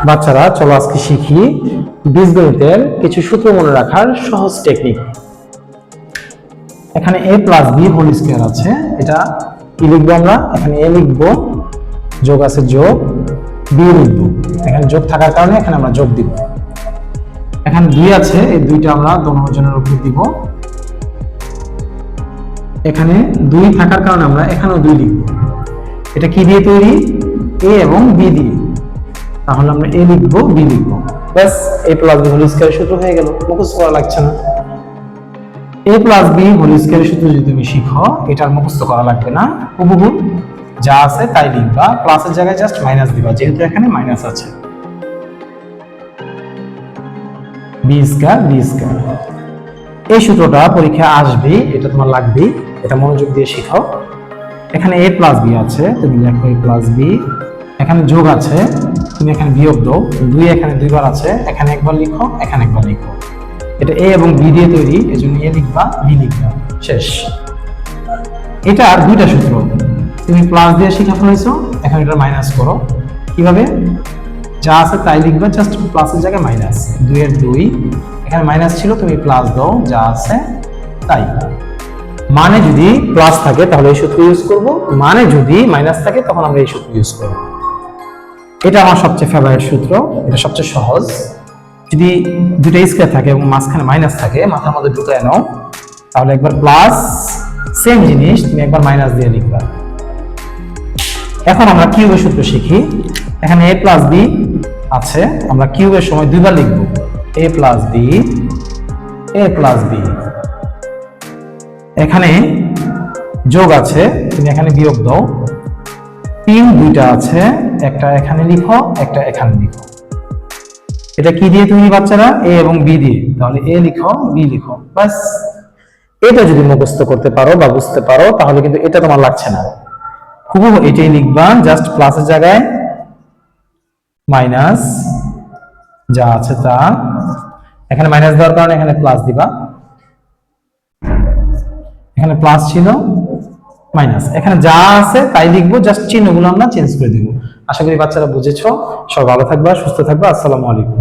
বাচ্চারা চলো আজকে শিখি বীজগণিতের কিছু সূত্র মনে রাখার সহজ টেকনিক। এখানে a plus B whole square আছে, এটা কি লিখবো আমরা? এখানে a লিখবো, যোগ আছে যোগ, b লিখবো, এখানে যোগ থাকার কারণে এখানে আমরা যোগ দিব। এখানে 2 আছে, এই 2টা আমরা দোনোজনের উপর দিব। এখানে 2 থাকার কারণে আমরা এখানেও 2 লিখবো। এটা কি দিয়ে তৈরি? a এবং b দিয়ে। তাহলে আমরা a লিখবো, b লিখবো, ব্যাস a plus b whole square সূত্র হয়ে গেল, মুখস্থ করা লাগছে না। a plus b whole square সূত্র যদি তুমি শিখো, এটার মুখস্থ করা লাগবে না, হুবহু যা আছে তাই লিখবা, প্লাসের জায়গায় জাস্ট মাইনাস দিবা, যেহেতু এখানে মাইনাস আছে। b স্কয়ার b স্কয়ার, এই সূত্রটা পরীক্ষায় আসবে, এটা তোমার লাগবে, এটা মনোযোগ দিয়ে শিখো। এখানে a প্লাস b আছে, তুমি লেখো a প্লাস b, এখানে যোগ আছে, তুমি এখানে বিয়োগ দাও, 2 এখানে 2 বার আছে, এখানে একবার লিখো, এখানে একবার লিখো। এটা a এবং b দিয়ে তৈরি, এজন্য a লিখবা, b লিখবা, শেষ। এটা আর 2টা সূত্র তুমি প্লাস দিয়ে শিখে ফেলেছো, এখন এটা মাইনাস করো। কিভাবে? যা আছে তাই লিখবা, জাস্ট প্লাসের জায়গায় মাইনাস, 2 এর 2, এখানে মাইনাস ছিল, তুমি প্লাস দাও, যা আছে তাই। মানে যদি প্লাস থাকে তাহলে এই সূত্র ইউজ করব, মানে যদি মাইনাস থাকে তখন আমরা এই সূত্র ইউজ করব। এটা আমার সবচেয়ে ফেভারিট সূত্র, এটা সবচেয়ে সহজ। যদি দুটো স্কয়ার থাকে এবং মাঝখানে মাইনাস থাকে, মাথার মধ্যে ঢুকায় নাও, তাহলে একবার প্লাস, সেম জিনিস তুমি একবার মাইনাস দিয়ে লিখবা। এখন আমরা কিউবের সূত্র শিখি। এখানে a প্লাস b আছে, আমরা কিউবের সময় 2 বার লিখব, a plus b, a plus b। এখানে যোগ আছে, তুমি এখানে বিয়োগ দাও, 3 2টা আছে, একটা এখানে লিখো, একটা এখানে লিখো। এটা কি দিয়ে তুমি বাচ্চারা? a এবং b দিয়ে, তাহলে a লিখো, b লিখো, বাস। এটা যদি মুখস্থ করতে পারো বা বুঝতে পারো তাহলে কিন্তু এটা তোমার লাগছে না, হুবহু এটাই লিখবা, জাস্ট প্লাসের জায়গায় মাইনাস, যা আছে তা। এখানে মাইনাস দেওয়ার কারণে এখানে প্লাস দিবা, এখানে প্লাস ছিল, মাইনাস, এখানে যা আছে তাই লিখবো, জাস্ট চিহ্নগুলো আমরা চেঞ্জ করে দিব। আশা করি বাচ্চারা বুঝেছো। সবাই ভালো থাকবা, সুস্থ থাকবা, আসসালামু আলাইকুম।